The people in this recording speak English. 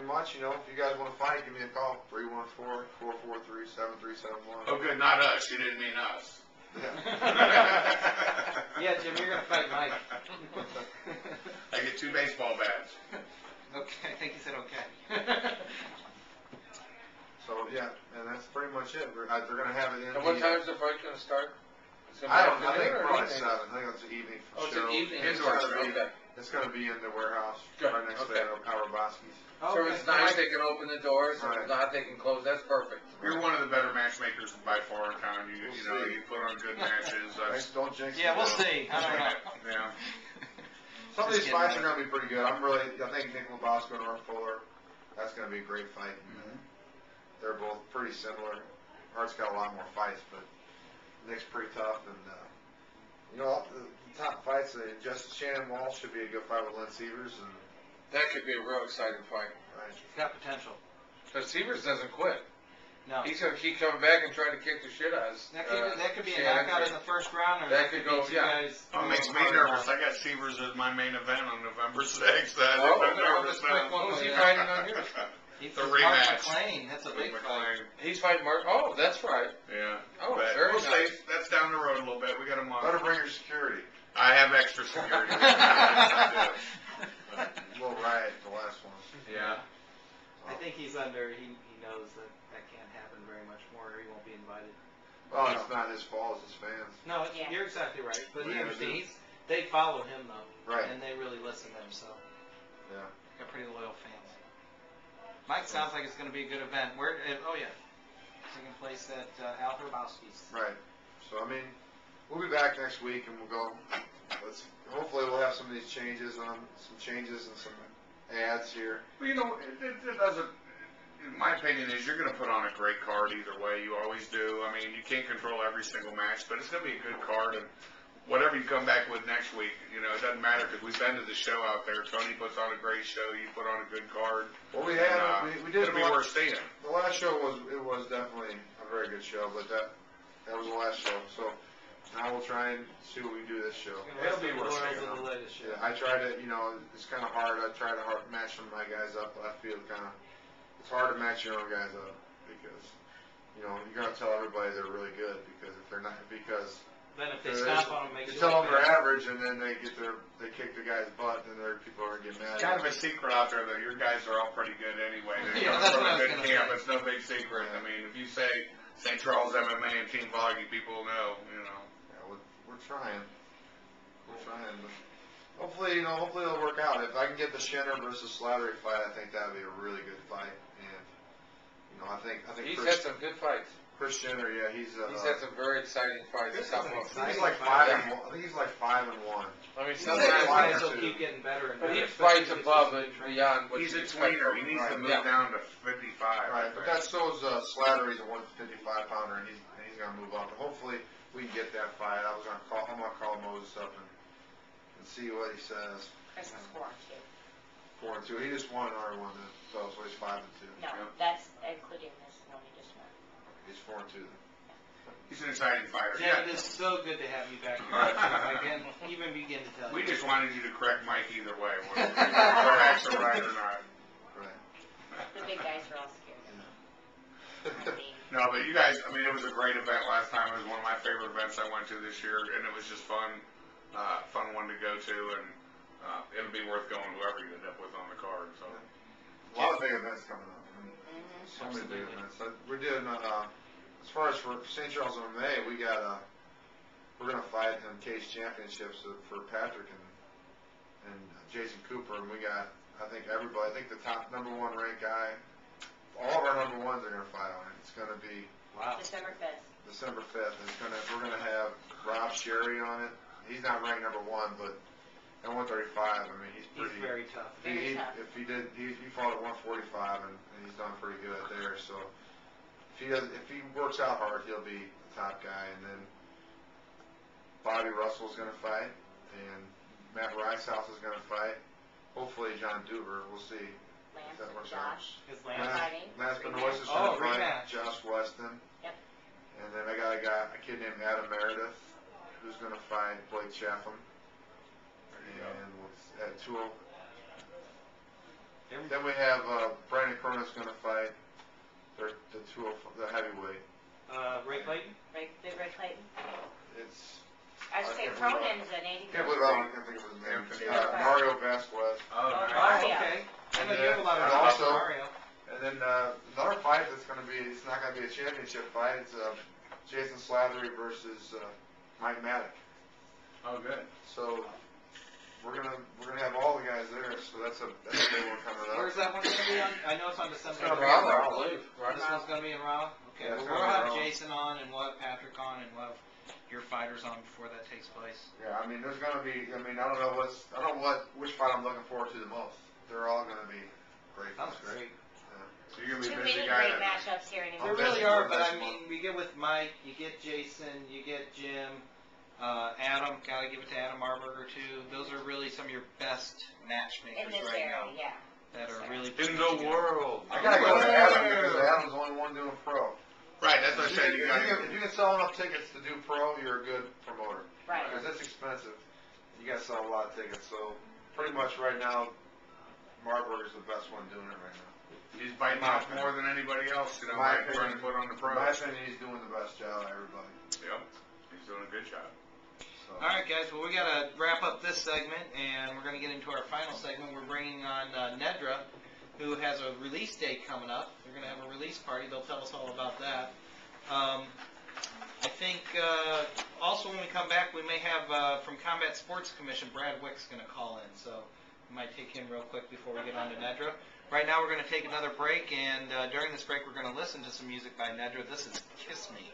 pretty much, you know, if you guys want to fight, give me a call, 314-443-7371. Oh, good, not us. You didn't mean us. Yeah. Yeah, Jim, you're going to fight Mike. I get 2 baseball bats. Okay, I think he said okay. So, yeah, and that's pretty much it. They're going to have it in. And what time is the fight going to start? I don't know. I think probably 7. I think it's an evening show. Oh, it's an evening. Indoor show. Okay. It's going to be in the warehouse Good. right next Okay. to Roboski's. So if it's nice, they can open the doors, and Right. if not, they can close. That's perfect. You're one of the better matchmakers by far in town. You We'll know, see. you put on good matches. Don't jinx Yeah, it. we'll see. I don't know. Yeah. Some of Just these kidding, fights Mike. are going to be pretty good. I think Nick Lebowski and Art Fuller, that's going to be a great fight. Mm-hmm. They're both pretty similar. Art's got a lot more fights, but Nick's pretty tough. And, you know, the top fights, Justice Shannon Walsh should be a good fight with Lynn Severs. And, That could be a real exciting fight. right. It's got potential. Because Severs doesn't quit. No. He's going to keep coming back and try to kick the shit out of us. That could be a Shannon. knockout in the first round, or That could go, be two yeah. guys. Oh, it makes me nervous. I got Severs as my main event on November 6th. Oh, I'm nervous this quick now. one. Who's he fighting on here? He's The Mark rematch. McLean. That's a big fight. He's fighting Mark. Oh, that's right. Yeah. Oh, But very we'll nice. see. That's down the road a little bit. We got a month. Better bring your security. I have extra security. A little riot, the last one. Yeah. I think he's under. He knows that can't happen very much more. Or he won't be invited. Well, it's not his fault, it's his fans. No, Yeah. you're exactly right. But he Yeah, understands. They follow him though, Right. and they really listen to him. So Yeah. got pretty loyal fans. Mike, sounds like it's going to be a good event. Where? Oh yeah, taking place at Al Hrabowski's. Right. So, I mean, we'll be back next week and we'll go. Hopefully we'll have some of these changes and some ads here. Well, you know, it doesn't. In my opinion, is you're going to put on a great card either way. You always do. I mean, you can't control every single match, but it's going to be a good card. And whatever you come back with next week, you know, it doesn't matter because we've been to the show out there. Tony puts on a great show. You put on a good card. Well, we had we did It'll be worth seeing. The last show was definitely a very good show, but that was the last show. So now we'll try and see what we do this show. It'll be worth Royals seeing. of the latest show. Yeah, I try to, you know, it's kind of hard. I try to match some of my guys up, but I feel it's hard to match your own guys up because, you know, you're going to tell everybody they're really good because if they're not, because Then if they stomp on them, makes you you tell look them they're bad. average and then they kick the guy's butt, then other people are going to get mad. It's kind of a secret out there that your guys are all pretty good anyway. They're Yeah, that's from what I a was good gonna camp. say. It's no big secret. I mean, if you say St. Charles MMA and Team Foggy, people will know, you know. Yeah, we're trying. We're trying. But hopefully it'll work out. If I can get the Shinner versus Slattery fight, I think that would be a really good fight. And, you know, I think He's had some good fights. Chris Shinner, yeah, he's had some very exciting fights. This is an he's exciting like fight. 5-1. I think he's like 5-1. I mean, These sometimes, like- guys will keep getting better and but better. he fights especially above with and this beyond what He's you a expect tweener. from He him. needs to Right. move Yeah. down to 55. Right, but that's so's Slattery's a 155 pounder, and he's gonna move up. And hopefully we can get that fight. I'm gonna call Moses up and see what he says. Chris is 4-2. 4-2. He just won another one, so he's 5-2. No, Yeah. that's including this one he just won. He's 4-2. He's an exciting fighter. Jim, it is so good to have you back here. I can't even begin to tell you. We just wanted you to correct Mike either way, whether we're actually right or not. Right. The big guys are all scared of me. No, but you guys, I mean, it was a great event last time. It was one of my favorite events I went to this year, and it was just fun one to go to, and it'll be worth going whoever you end up with on the card. So A lot of big events coming up. I mean, so many big events. We're doing, as far as for St. Charles MMA, we're gonna fight in cage championships for Patrick and Jason Cooper, and we got, I think the top #1 ranked guy, all of our #1s are gonna fight on it. It's gonna be Wow. December 5th. December 5th. We're gonna have Rob Sherry on it. He's not ranked #1, but at 135, I mean, he's He's very tough. Very tough. He fought at 145 and he's done pretty good there. So if he works out hard, he'll be the top guy. And then Bobby Russell's going to fight, and Matt Ricehouse is going to fight. Hopefully John Duver. We'll see. Lance that and works out. Josh. His Lance Lance. fighting. Lance Rematch. Benoist is Oh, going to fight rematch. Josh Weston. Yep. And then I got a kid named Adam Meredith who's going to fight Blake Chatham. And at Then we have Brandon Cronin's going to fight the heavyweight. Ray Clayton? Ray Clayton? It's I should say can't believe Cronin's an 80. can't believe I can't think of his name. Anthony. Mario Vasquez. Oh, Oh, nice. Mario. Okay. I know And you have a lot of then respect for also- Mario. And then another fight that's going to be, it's not going to be a championship fight. It's Jason Slattery versus Mike Maddock. Oh, good. So we're gonna have all the guys there. So that's a big one coming up. Where's that one going to be on? I know it's on December. It's gonna be 3rd. on Raleigh, I believe. This one's going to be in Raleigh? Okay, Yeah, it's well, gonna we'll be have Raleigh. Jason on, and we'll have Patrick on, and we'll have your fighters on before that takes place. Yeah, I mean, there's going to be. I mean, I don't know which fight I'm looking forward to the most. They're all going to be great. Sounds fights. great. So you're going to Too be a busy many guy great that night. matchups here There anymore. really busy are, for but this I mean, we get with Mike, you get Jason, you get Jim, Adam, gotta give it to Adam Marburger too. Those are really some of your best matchmakers In this right area, now yeah. that are really In putting the together. world. I gotta go with Adam because Adam's the only one doing pro. Right, that's what I said. You got If you can sell enough tickets to do pro, you're a good promoter. Right. Because it's expensive. You gotta sell a lot of tickets. So pretty much right now, Marburger's the best one doing it right now. He's biting off more than anybody else, you know, My right, trying to put on the In my pros. opinion, he's doing the best job of everybody. Yep, he's doing a good job. So. All right, guys. Well, we gotta wrap up this segment, and we're gonna get into our final segment. We're bringing on Nedra, who has a release date coming up. They're gonna have a release party. They'll tell us all about that. I think also when we come back, we may have from Combat Sports Commission, Brad Wick's gonna call in, so we might take him real quick before we get on to Nedra. Right now, we're gonna take another break, and during this break, we're gonna listen to some music by Nedra. This is "Kiss Me."